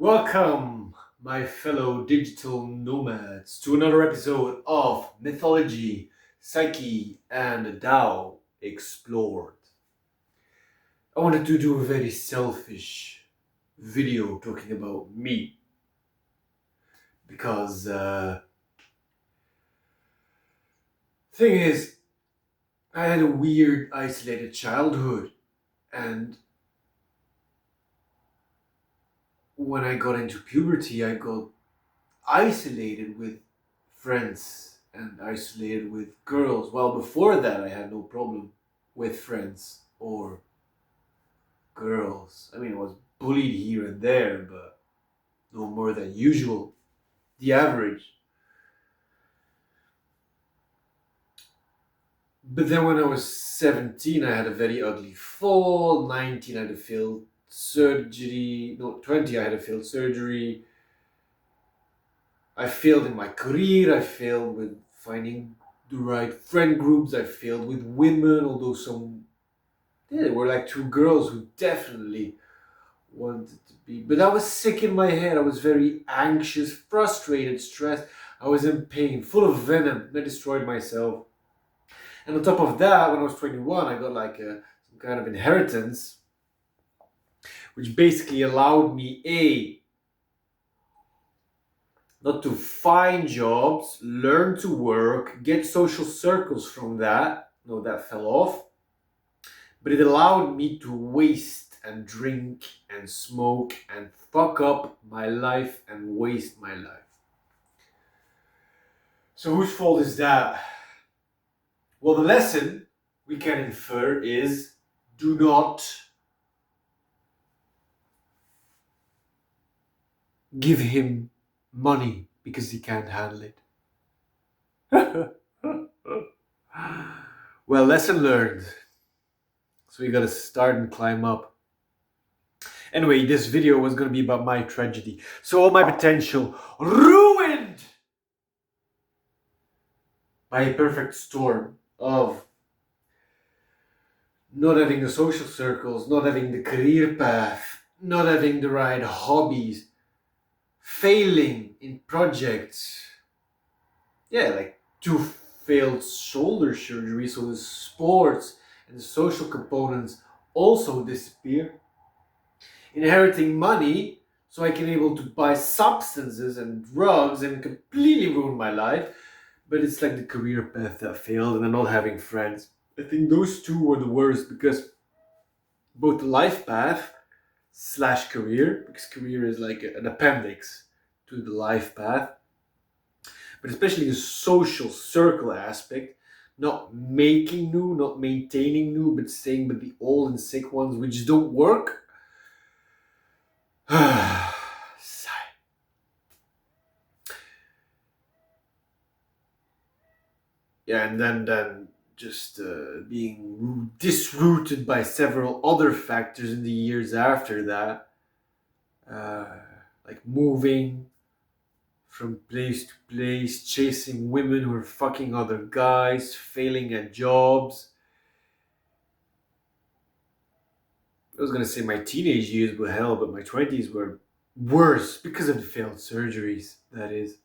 Welcome, my fellow digital nomads, to another episode of Mythology, Psyche, and Tao Explored. I wanted to do a very selfish video talking about me because thing is, I had a weird, isolated childhood, and when I got into puberty, I got isolated with friends and isolated with girls. Well, before that, I had no problem with friends or girls. I mean, I was bullied here and there, but no more than usual, the average. But then when I was 17, I had a very ugly fall. 19, I had a failed surgery. No, 20, I had a failed surgery. I failed in my career. I failed with finding the right friend groups. I failed with women, although there were like two girls who definitely wanted to be. But I was sick in my head. I was very anxious, frustrated, stressed. I was in pain, full of venom. I destroyed myself. And on top of that, when I was 21, I got like some kind of inheritance, which basically allowed me not to find jobs, learn to work, get social circles from that. No, that fell off. But it allowed me to waste and drink and smoke and fuck up my life and waste my life. So whose fault is that? Well, the lesson we can infer is do not give him money because he can't handle it. Well, lesson learned. So we gotta start and climb up. Anyway, this video was gonna be about my tragedy. So all my potential ruined by a perfect storm of not having the social circles, not having the career path, not having the right hobbies, failing in projects. Yeah, like two failed shoulder surgeries, so the sports and the social components also disappear. Inheriting money so I can able to buy substances and drugs and completely ruin my life. But it's like the career path that failed and then not having friends. I think those two were the worst because both the life path slash career, because career is like an appendix to the life path, but especially the social circle aspect, not making new, not maintaining new, but staying with the old and sick ones which don't work. Sigh. Yeah, and then just being disrooted by several other factors in the years after that, like moving from place to place, chasing women who are fucking other guys, failing at jobs. I was gonna say my teenage years were hell, but my 20s were worse because of the failed surgeries, that is.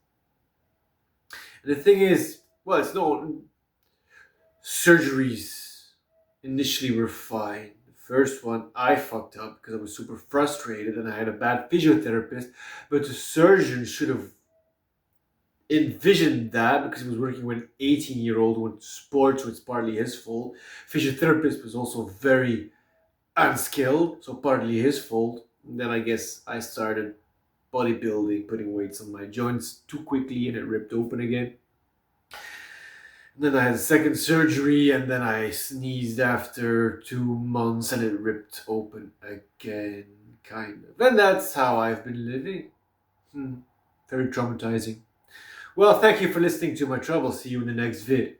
And the thing is, well, it's not surgeries initially were fine. The first one I fucked up because I was super frustrated and I had a bad physiotherapist, but the surgeon should have envisioned that because he was working with an 18-year-old who went to sports, so it's partly his fault. Physiotherapist was also very unskilled, so partly his fault. And then I guess I started bodybuilding, putting weights on my joints too quickly and it ripped open again. And then I had a second surgery and then I sneezed after 2 months and it ripped open again, kind of. And that's how I've been living. Very traumatizing. Well, thank you for listening to my trouble. See you in the next vid.